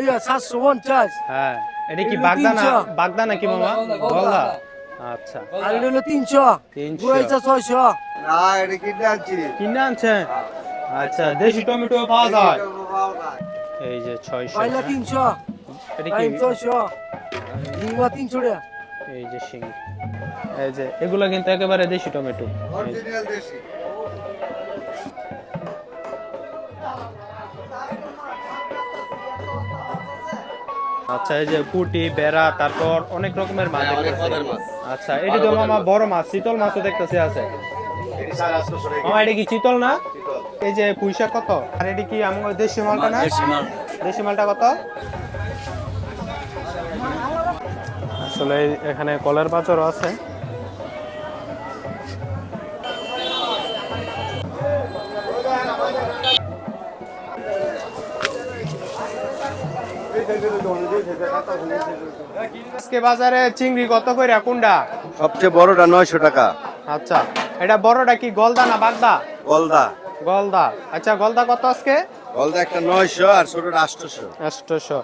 ইয়া 750। হ্যাঁ, এটা কি এগুলো বাগদা 300। বাগদা নাকি মামা? গলদা। আচ্ছা, আর এটা হলো 300। 300 গুড়াইচা 600। না এটা কিনে আনছি। কিনে আনছেন? আচ্ছা, দেশি টমেটো পাওয়া যায়। এই যে 600। বাইলা হ্যাঁ, 300। এটা কি? টাইম 600। লিঙ্গুয়া 300 টাকা। এই যে শিং, এই যে এগুলা কিন্তু একেবারে দেশি টমেটো। এই যে। অরিজিনাল দেশি। আচ্ছা, এই যে পুঁটি বেড়া তারপর অনেক রকমের মাছ হ্যাঁ, অনেক দেখতেছি। পদের মাছ। আচ্ছা, এটা তো মামা বড় মাছ, চিতল মাছও দেখতেছি আছে। এটি 850 টাকা মামা এটা কি চিতল না? শীতল। এই যে পুঁইশাক কত? আর এটা কি আমার দেশি মালটা না? দেশি মালটা কত? আসলে এখানে কলের বাজারও আছে। আজকে বাজারে চিংড়ি কত কইরা কোনটা? সবচেয়ে বড়টা 900 টাকা। আচ্ছা, এটা বড়টা কি গলদা না বাগদা? গলদা। গলদা। আচ্ছা, গলদা কত আজকে? গলদা একটা 900 আর ছোটটা 800। 800।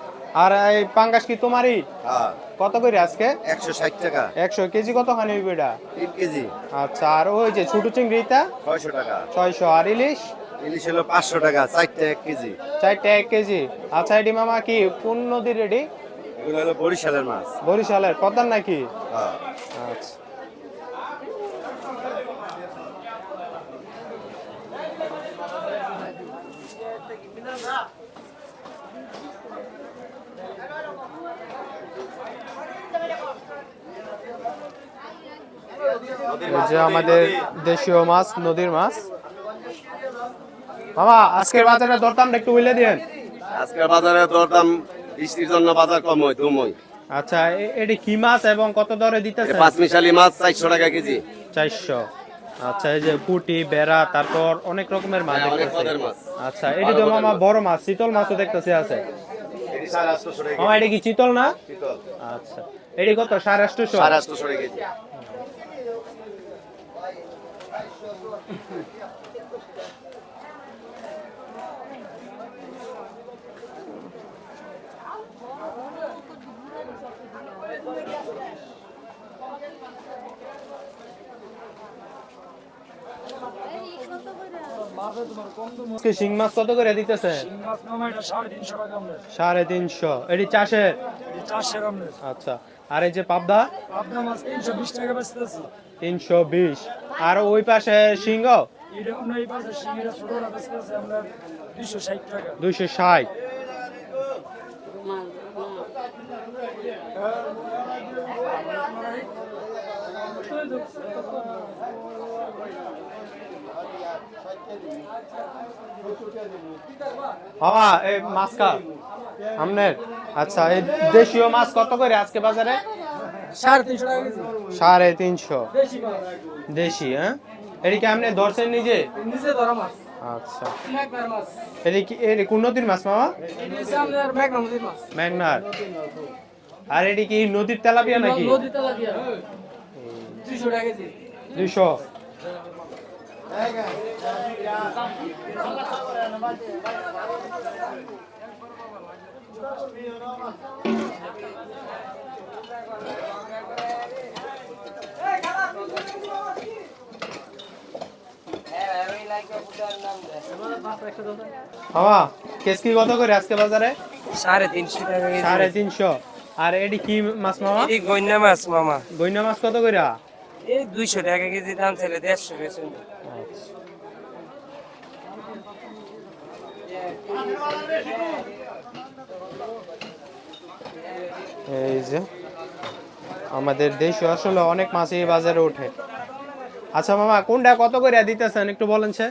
আর এই পাঙ্গাস কি তোমারই? হ্যাঁ, কত করে আজকে? 160 টাকা। 100 কেজি কত খানি হইবে এটা? 3 কেজি আচ্ছা, আর ওই যে ছোট চিংড়িটা 600 টাকা। 600। আর ইলিশ? ইলিশ হলো 500 টাকা, 4টা 1 কেজি। 4টা 1 কেজি। আচ্ছা, এটি মামা কি কোন নদীর রেডি? এগুলো হলো বরিশালের মাছ। বরিশালের পদ্মার নাকি? হ্যাঁ। আচ্ছা। এই যে আমাদের দেশীয় মাছ, নদীর মাছ। মামা আজকের বাজারে দরদামটা একটু বলে দিন। আজকের বাজারে দরদাম বৃষ্টির জন্য বাজার কম হয়, দুম হয়। আচ্ছা, এটি কি মাছ এবং কত দরে দিতেছে? পাঁচ মিশালি মাছ 400 টাকা কেজি। 400। আচ্ছা, এই যে পুঁটি বেড়া তারপর অনেক রকমের মাছ হ্যাঁ, অনেক দেখতেছি। পদের মাছ। আচ্ছা, এটি তো মামা বড় মাছ, চিতল মাছও দেখতেছি আছে। এটি 850 টাকা মামা কেজি। এটা কি চিতল না? শীতল। আচ্ছা, এটি কত? 850? 850 টাকা কেজি। আজকে শিং মাছ কত করে দিতেছে? 350। এটি চাষের? আচ্ছা, আর এই যে পাবদা? 320। আর ওই পাশে সিংহ? 260। বাবা এই মাছ কা আমনের? আচ্ছা, এই দেশীয় মাছ কত করে আজকে বাজারে? 350 টাকা কেজি। 350। দেশি? হ্যাঁ, এটি কি আপনি ধরছেন নিজে? নিচে ধরা মাছ। আচ্ছা, মেঘনার মাছ। এটি কি এটি কোন নদীর মাছ মামা? নিচে আমাদের মেঘনা নদীর মাছ। মেঘনার। আর এটি কি নদীর তেলাপিয়া নাকি? নদী তেলাপিয়া। 200 টাকা কেজি। 200। মামা কেসকি কত করে আজকে বাজারে? 350 টাকা কেজি। 350। আর এটি কি মাছ মামা? এই গইনা মাছ মামা। গইনা মাছ কত করে? এই 200 টাকা কেজি দাম ছিল 150 বেচুন। এই যে আমাদের দেশে আসলে অনেক মাছ এই বাজারে ওঠে। আচ্ছা মামা, কোনটা কত করে দিতেছেন একটু বলেন সে?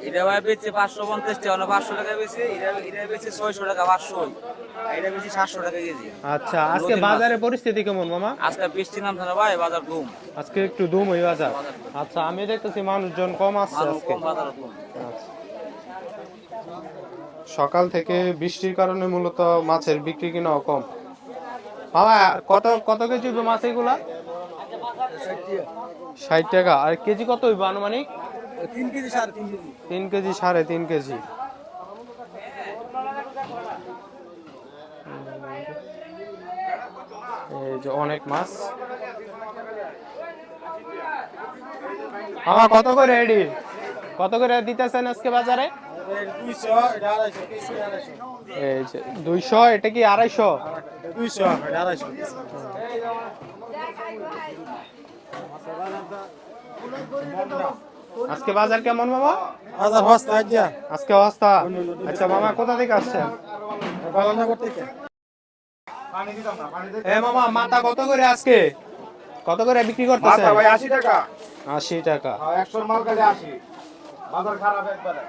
এটা ভাই বেচছে 550 টাকা, 500 টাকা বেচে, এটা বেচছে 600 টাকা 500। এটা বেচছে 700 টাকা কেজি। আচ্ছা, আজকে বাজারে পরিস্থিতি কেমন মামা? আজকে বৃষ্টি নামছে না ভাই, বাজার কম। আজকে একটু দুম ওই বাজার। আচ্ছা, আমি দেখতেছি মানুষজন কম আসছে আজকে। বাজার কম। আচ্ছা। সকাল থেকে বৃষ্টির কারণে মূলত মাছের বিক্রি কিনাও কম। মামা কত কত কেজি হইবে মাছ এগুলা? 60 টাকা। আর কেজি কত হইবে আনুমানিক? 3 কেজি 3.5 কেজি। 3 KG 3.5 KG. এই যে অনেক মাছ। মামা কত করে এডি, কত করে দিতেছেন আজকে বাজারে? 200 এটা 250 কেজি 250 এই যে 200, এটা কি 250? 200 এটা 250 আজকে বাজার কেমন মামা? হাজার হস্তা আজ্ঞা আজকে অবস্থা। আচ্ছা মামা কোথা থেকে আসছেন? বালানগর থেকে এ মামা মাথা কত করে আজকে, কত করে বিক্রি করতেছেন? ভাই 80 টাকা 80 টাকা। 100 মাল কাছে 80 বাজার খারাপ একবারে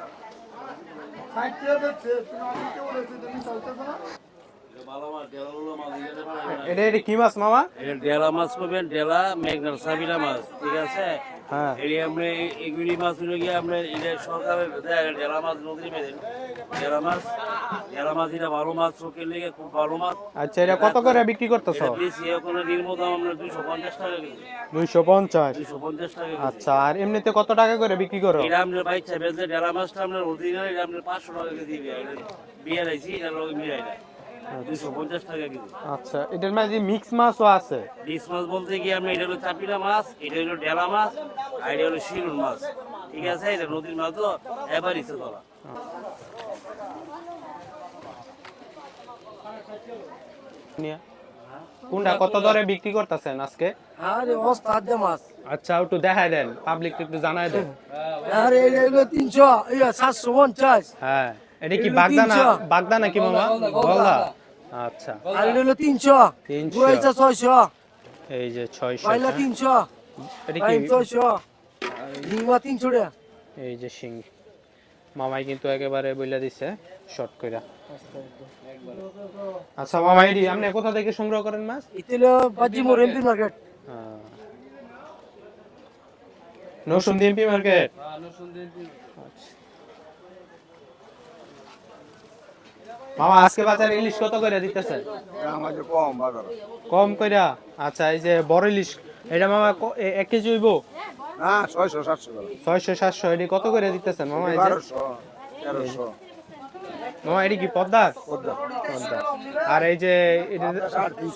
এটা এটা কি মাছ মামা? এটা ডেলা মাছ পাবেন, ডেলা মেঘনার সাবিনা মাছ, ঠিক আছে? হ্যাঁ এই আমরা এগুলি মাছ হলো গিয়ে আমরা এটা সরকারের ডেলা মাছ নদী মেদেন ডেলা মাছ, ডেলা মাছ এটা ভালো মাছ, চোখের লেগে খুব ভালো মাছ। আচ্ছা এটা কত করে বিক্রি করতেছো? এটা বেশি এখন নির্মল দাম আমরা 250 টাকা কেজি, 250। 250 টাকা কেজি। আচ্ছা আর এমনিতে কত টাকা করে বিক্রি করো? এটা আমরা বাইচা বেচে ডেলা মাছটা আমরা অরিজিনাল এটা আমরা 500 টাকা কেজি দিই। এটা বিয়ে রাইছি এটা লগে মিলাই না 250 টাকা কেজি। আচ্ছা এটার মাঝে মিক্স মাছও আছে? ডিস মাছ বলতে গিয়ে আমরা এটা হলো চাপিলা মাছ, এটা হলো ডেলা মাছ, আর এটা হলো শিরুন মাছ, ঠিক আছে? এটা নদীর মাছ তো এবারিছে তোলা। কোনটা কত দরে বিক্রি করতেছেন আজকে? আরে ওস্তাদ মাছ আচ্ছা একটু দেখাই দেন, পাবলিক একটু জানাই দেন। আরে এগুলো 300 ইয়া 750 হ্যাঁ এটা কি এগুলো বাগদানা? 300 বাগদানা কি মামা? গলদা। আচ্ছা আর এগুলো 300 300। গুড়াইছা 600 এই যে 600 পাইলা 300 এটা কি? পাইম 600 ডিমা 300 টাকা এই যে শিং মামাই কিন্তু একেবারে বইলা দিছে শর্ট কইরা। আচ্ছা মামা এডি আপনি কোথা থেকে সংগ্রহ করেন মাছ? ইতিলো বাজি মোর MP market Narsingdi MP market. মামা আজকে বাজারে ইলিশ কত করে দিতেছেন? আমাদের কম বাজার কম কইরা। আচ্ছা এই যে বড় ইলিশ এটা মামা 1 কেজি হইব? না 600 700 টাকা 600 700 এডি কত করে দিতেছেন মামা? এই যে 1200 1300 মামা এডি কি পদ্মার? পদ্মা পদ্মা। আর এই যে এটা 350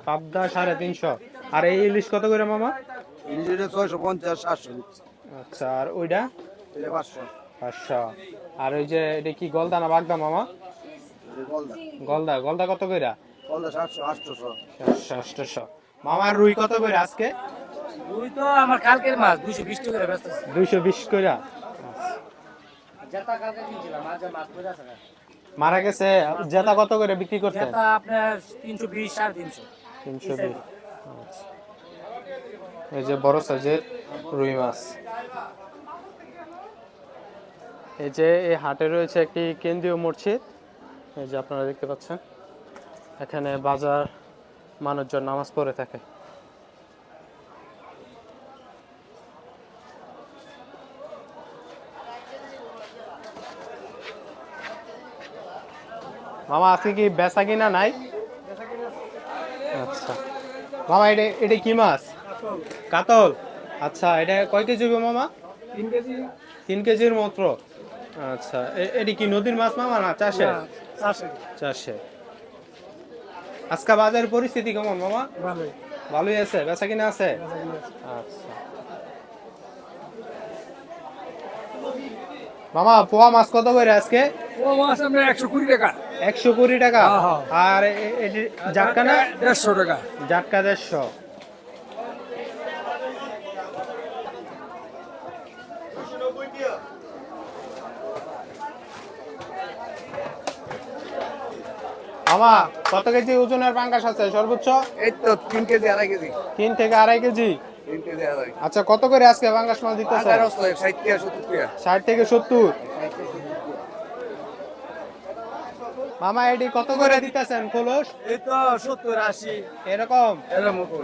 পাবদা 350। আর এই ইলিশ কত করে মামা? ইলিশে 650 700 আচ্ছা আর ওইটা? এটা 500 500। আর ওই যে এটা কি গলদা না বাগদা মামা? গলদা গলদা। গলদা কত কইরা? গলদা 700 800 800। মামা রুই কত কইরা আজকে? ওই তো আমার কালকের মাছ 220 টাকা করে বেচতেছি 220 কইরা। যেটা কালকে কিনছিলাম আজ মাছ কইরা আছে মারা গেছে জেতা কত করে বিক্রি করতেন? যেটা আপনার 320 350 320। আচ্ছা। এই যে বড় সাইজের রুই মাছ। এই যে এই হাটে রয়েছে একটি কেন্দ্রীয় মসজিদ, এই যে আপনারা দেখতে পাচ্ছেন এখানে বাজার মানুষজন নামাজ পড়ে থাকে। মামা আজকে কি বেচা কিনা নাই? আচ্ছা মামা এটা এটা কি মাছ? কাতল। আচ্ছা এটা কয় কেজি হবে মামা? 3 কেজি 3 কেজির মাত্র। আচ্ছা এটা কি নদীর মাছ মামা না চাষে? চাষে। আজকে বাজারের পরিস্থিতি কেমন মামা? ভালোই ভালোই আছে, বেচা কিনা আছে? আচ্ছা মামা পোয়া মাছ কত করে আজকে? ও মাছ আমরা 120 টাকা 120 টাকা। আর জাটকা না? 150 টাকা জাটকা 150। মামা কত কেজি ওজনের পাঙ্গাস আছে সর্বোচ্চ? এই তো 3 কেজি 2.5 কেজি 3 থেকে 2.5 কেজি। 3 কেজি 2.5 আচ্ছা কত করে আজকে পাঙ্গাস মাছ দিতেছে? 60 টাকা 70 টাকা 60 থেকে 70। মামা এডি কত করে দিতেছেন খোলস? এই তো 70 80 এরকম? এর মতো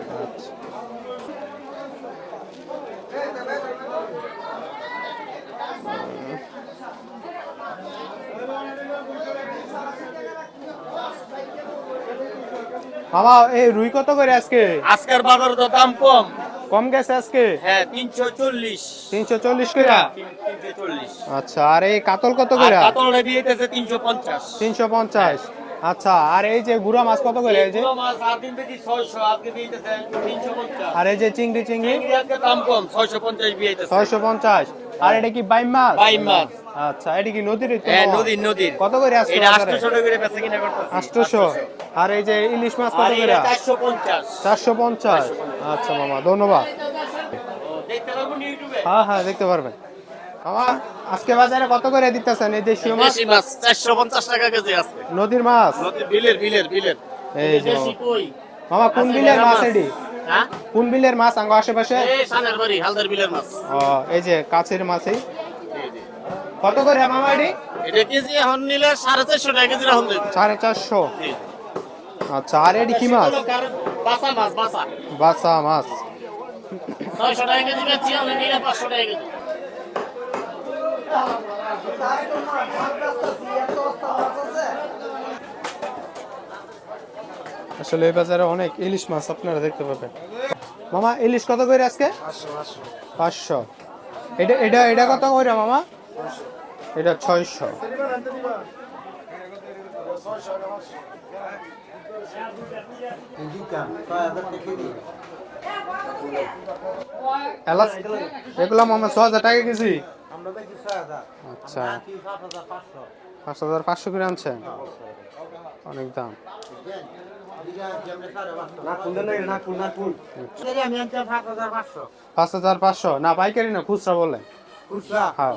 মামা এই রুই কত করে আজকে? আজকের বাজারে তো দাম কম কম গেছে আজকে? হ্যাঁ 340 340 করে। 340 আচ্ছা আর এই কাতল কত করে? কাতল রেডি হইতেছে 350 350। আচ্ছা, আর এই যে গুড়া মাছ কত করে এই যে? এগুলো মাছ আর দিন বেশি 600 আজকে দিতেছে 350 আর এই যে চিংড়ি চিংড়ি চিংড়ি আজকে দাম কম 650 বিয়েতেছে 650। আর এটা কি বাইম মাছ? বাইম মাছ আচ্ছা, এটা কি নদীর? হ্যাঁ নদীর কত করে আজকে এটা বাজারে? 800 টাকা করে বেচা কিনা করতেছে 800। আর এই যে ইলিশ মাছ কত আর করে? এটা 450 450। আচ্ছা মামা, ধন্যবাদ। দেখতে পারবো ইউটিউবে হ্যাঁ হ্যাঁ, দেখতে পারবেন। মামা আজকে বাজারে কত করে দিতেছেন এই দেশীয় মাছ? দেশি মাছ 450 টাকা কেজি আছে নদীর মাছ? নদীর বিলের এই যে দেশি কই মামা কোন বিলের মাছ এডি? হ্যাঁ কোন বিলের মাছ আঙ্গ আশেপাশে? এই সানের বাড়ি হালদার বিলের মাছ ও, এই যে কাছের মাছই। কত করে মামা এডি? এটা কেজি এখন নিলে 450 টাকা কেজি রাখুন 450। আচ্ছা, আর এডি কি মাছ? বাসা মাছ বাসা মাছ। 600 টাকা কেজি বেচছি আমি নিলে 500 টাকা কেজি আসলে এই বাজারে অনেক ইলিশ মাছ আপনারা দেখতে পাবেন। মামা ইলিশ কত করে আজকে? 500। এটা এটা এটা কত করে মামা? এটা 600। এলাচ এগুলো মামা 6000 টাকা কেজি। আচ্ছা, 5500 করে আনছেন, অনেক দাম। 5500 না পাইকারি না, খুচরা বলেন? হ্যাঁ।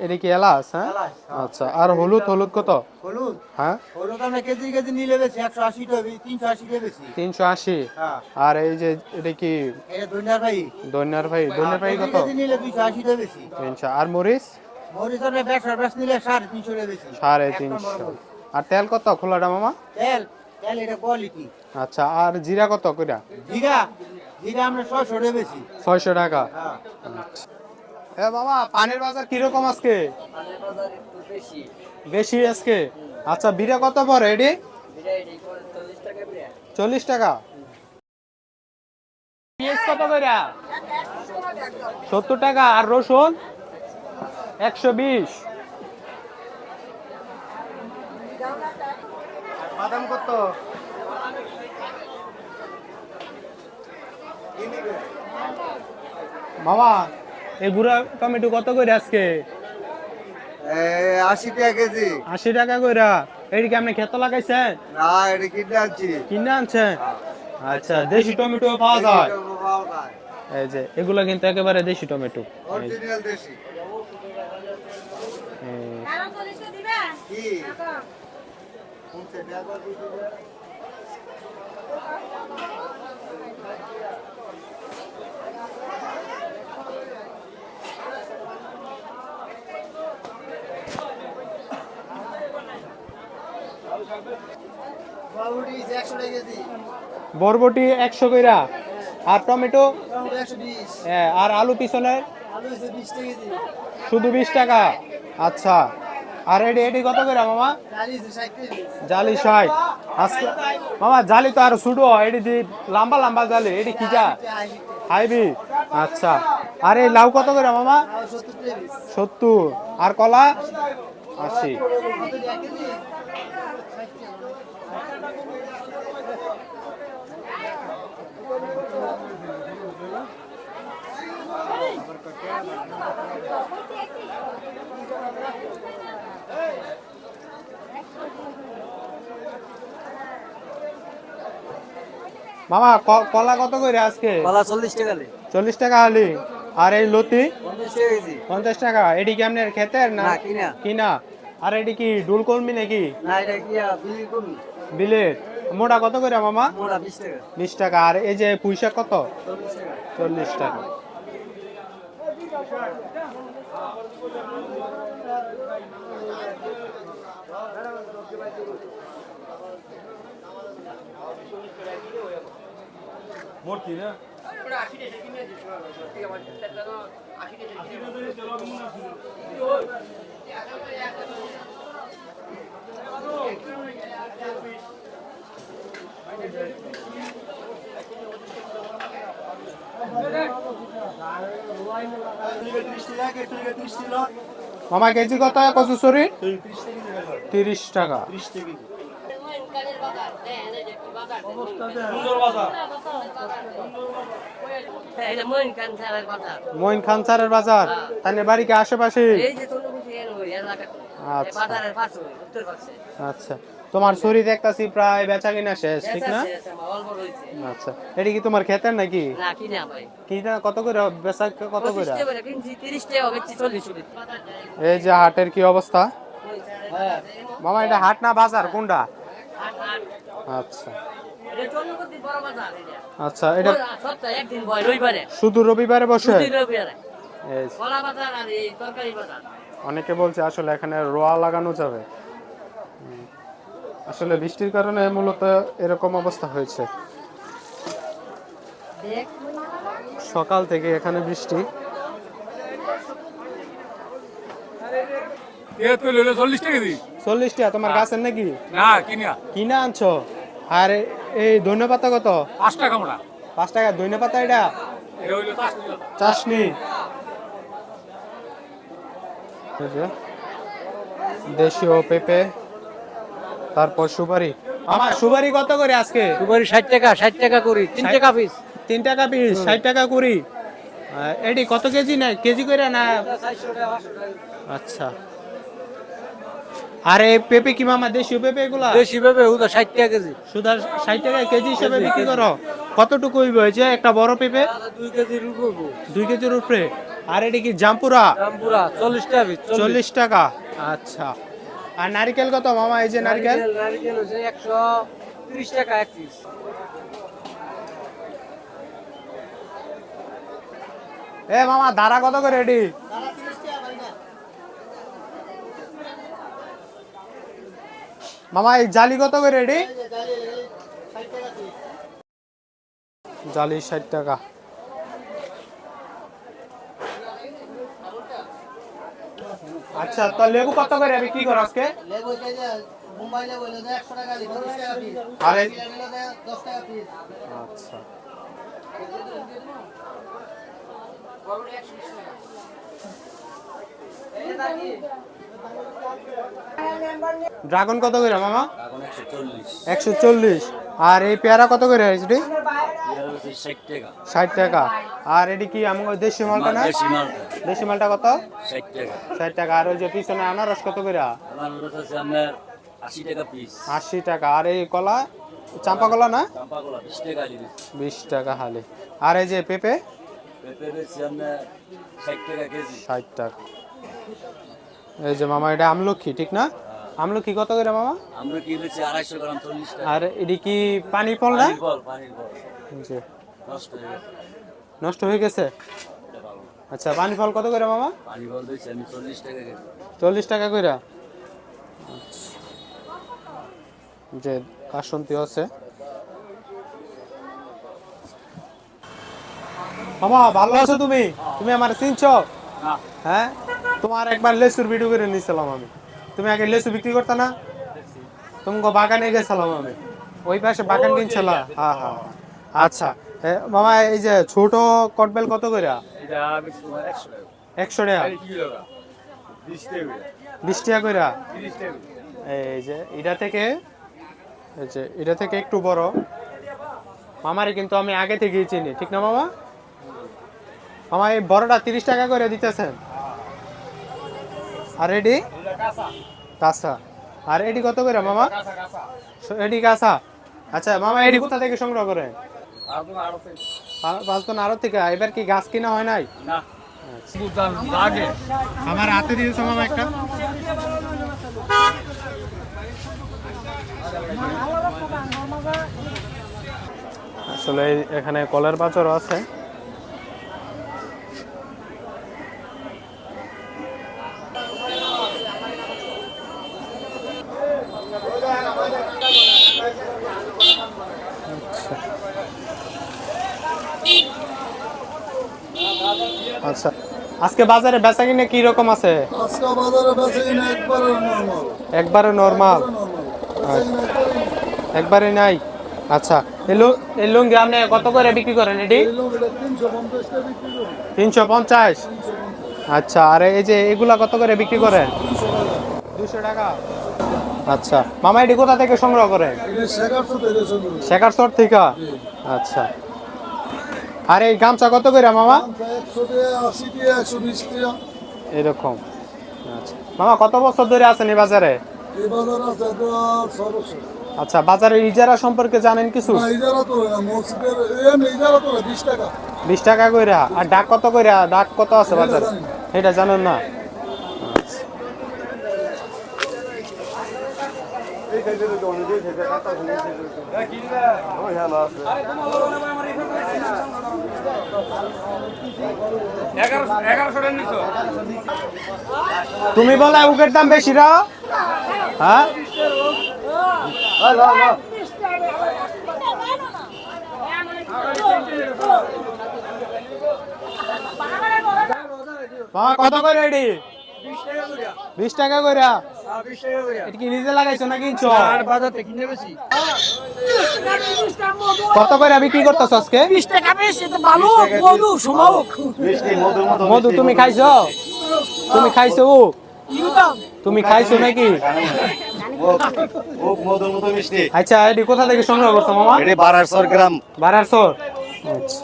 এটা কি এলাচ? হ্যাঁ আচ্ছা, আর হলুদ কত? হ্যাঁ 380। আর এই যে এটা কি দইনার ভাই কত? 300। আর মরিচ? 350। আর তেল কত খোলাটা মামা? আচ্ছা, আর জিরা কত কইরা? 600 টাকা। এ মামা পানির বাজার কিরকম আজকে? বেশি আজকে। আচ্ছা, বিড়া কত পড়ে এডি? 40 টাকা। পেঁয়াজ কত কইরা? 70 টাকা। আর রসুন 120। বাদাম কত? মামা এই গুড়া টমেটো কত করে আজকে? 80 টাকা কেজি 80 টাকা কইরা। এডি কি আপনি ক্ষেত লাগাইছেন? না এটা কিনে আনছি কিনে আনছেন? আচ্ছা, দেশি টমেটো পাওয়া যায়? এই যে এগুলা কিন্তু একেবারে দেশি টমেটো। অরিজিনাল দেশি কি বরবটি 100 কইরা। আর টমেটো? হ্যাঁ। আর আলু পিছনে? শুধু 20 টাকা। আচ্ছা, আর এডি কত কইরা মামা? জালি 60। আজকে মামা জালি তো আর ছোট, এডি দি লম্বা জালি, এডি কি যা? হাইব্রিড। আচ্ছা, আর এই লাউ কত কইরা মামা? 70। আর কলা? 80। মামা কলা কত করে আজকে? কলা 40 টাকা। 40 টাকা হালি। আর এই লতি? 50 টাকা কেজি। 50 টাকা। এডি কি আপনার ক্ষেতের না না, কিনা। কিনা? আর এডি কি ডুল কর্মী নাকি? না, এটা কি বিলি করবি? বিলের। মোটা কত করে মামা? মোড়া 20 টাকা। 20 টাকা। আর এই যে পুঁইশাক কত? 40 টাকা। 40 টাকা। মামা কেজি কত কচু শরীর? 30 টাকা। মইন খান স্যারের বাজার, তাহলে বাড়ি কি আশেপাশে? আচ্ছা আচ্ছা, তোমার শরীর দেখতাছি প্রায় বেচা কিনা শেষ, ঠিক না? আচ্ছা, এটা কি তোমার ক্ষেতের নাকি? কিনা কত করে বেচা, কত করে? এই যে হাটের কি অবস্থা মামা, এটা হাট না বাজার কোনটা? আচ্ছা আচ্ছা, এটা শুধু রবিবারে বসে? এই, অনেকে বলছে আসলে এখানে রোয়া লাগানো যাবে। আসলে বৃষ্টির কারণে মূলত এরকম অবস্থা হয়েছে। সকাল থেকে এখানে বৃষ্টি। 40 টাকা তোমার গাছের নাকি? না কিনা কিনা আনছো? আর এই ধনে পাতা কত? 5 টাকা মোটা 5 টাকা ধনে পাতা। এটা এটা হইলো চাশনি। এই যে দেশীয় পেঁপে, তারপর সুপারি। আমার সুপারি কত করে আজকে? সুপারি 60 টাকা, 60 টাকা করি, 3 টাকা পিস। 3 টাকা পিস, 60 টাকা করি। এটি কত কেজি না কেজি করে না? আচ্ছা, আর এই পেঁপে কি মামা দেশীয় পেঁপে এগুলা? দেশি পেঁপে ওটা 60 টাকা কেজি। সুদা 60 টাকা কেজি হিসেবে বিক্রি করো? কতটুকু হইবে এই যে একটা বড় পেঁপে? 2 কেজির উপরে। 2 কেজির উপরে। আর এটি কি জামপুরা? জামপুরা 40 টাকা পিস। 40 টাকা। আচ্ছা, আর নারকেল কত মামা? এই যে নারকেল নারকেল হচ্ছে 130 টাকা এক পিস। এ মামা দাঁড়া কত করে এটি? মামা এই জালি কত করে এটি? জালি 60 টাকা। আচ্ছা, তো লেবু কত করে বিক্রি করো আজকে? লেবু মুম্বাই লেবু 100 টাকা 20 টাকা পিস। আরে 10 টাকা পিস। আচ্ছা, ড্রাগন কত করে মামা? 140। আর এই পেয়ারা কত করে এটি? 60 টাকা। আর এটি কি আমাদের দেশি মালটা না? দেশি মালটা কত? 60 টাকা। আর ওই যে পিছনে আনারস কত করে? 80 টাকা। আর এই কলা, চাম্পা কলা না? 20 টাকা হালি। আর এই যে পেঁপে? 60 টাকা। এই যে মামা এটা আমলকি, ঠিক না? আমলকি কত করে মামা? আমলকি বেচি 250 গ্রাম 40 টাকা। আর এটি কি পানি ফল না? পানির ফল জি, নষ্ট হয়ে গেছে। নষ্ট হয়ে গেছে। আচ্ছা, পানি ফল কত করে মামা? পানি ফল দিয়েছি আমি 40 টাকা কেজি। 40 টাকা করে। যে কাসন্তি আছে মামা, ভালো আছো তুমি? তুমি আমার চিনছো? হ্যাঁ, তোমার একবার লেসুর ভিডিও করে নিয়েছিলাম আমি। তুমি আগে লেসু বিক্রি করতে না? তোমাকে বাগানে গেছিলাম আমি, ওই পাশে বাগান কিনছিলাম। হ্যাঁ হ্যাঁ। আচ্ছা মামা, এই যে ছোট কটবেল কত করে? এটা বেশি 100 টাকা 100 টাকা। কি টাকা 20 টাকা 20 টাকা করে। 30 টাকা। এই যে এটা থেকে, এই যে এটা থেকে একটু বড় মামারে কিন্তু আমি আগে থেকেই চিনি, ঠিক না মামা? মামা এই বড়টা 30 টাকা করে দিতেছেন। আর এডি কাঁচা। আর এডি কত করে মামা? এডি কাঁচা। আচ্ছা মামা, এডি কোথা থেকে সংগ্রহ করেন? পাঁচজন আরো থেকে। এবার কি গাছ কিনা হয় নাই? না লাগে আমার হাতে দিয়েছো মামা একটা। আসলে এখানে কলের বাজারও আছে। আচ্ছা, আজকে বাজারে বেচা কিনে কি রকম আছে? আজকে বাজারে বেচাকেনা একবারে নরমাল। একবারে নরমাল। একবারে নাই। আচ্ছা, এই লুঙ্গি আপনি কত করে বিক্রি করেন? এটি 350 টাকা বিক্রি করি। 350। আচ্ছা, আর এই যে এগুলা কত করে বিক্রি করেন? 200 টাকা। আচ্ছা মামা, এটি কোথা থেকে সংগ্রহ করেন? শেখারচর থেকে। আচ্ছা, আর এই গামছা কত করে মামা? 180 টাকা, 120 টাকা। এরকম। আচ্ছা মামা, কত বছর ধরে আছেন এই বাজারে? এই বাজার আছে তো 6 বছর। আচ্ছা, বাজারের ইজারা সম্পর্কে জানেন কিছু? না, ইজারা তো না, মসজিদের ইজারা তো 20 টাকা। 20 টাকা কইরা। আর ডাক কত কইরা? ডাক কত আছে বাজারে? এটা জানেন না? আচ্ছা। তুমি বলে উকের দাম বেশি রা? হ্যাঁ, মামা কত করে এডি? 20 টাকা কইরা। এটা কি নিজে লাগাইছো না কিনছো? কত করে বিক্রি করতেছ আজকে? 20 টাকা বেশি তো ভালো মধু সমক মধু তুমি খাইছো? তুমি খাইছো? তুমি খাইছো নাকি? মধুর মতো মিষ্টি। আচ্ছা, এটি কোথা থেকে সংগ্রহ করছো মামা? এটি 1200 গ্রাম। 1200। আচ্ছা।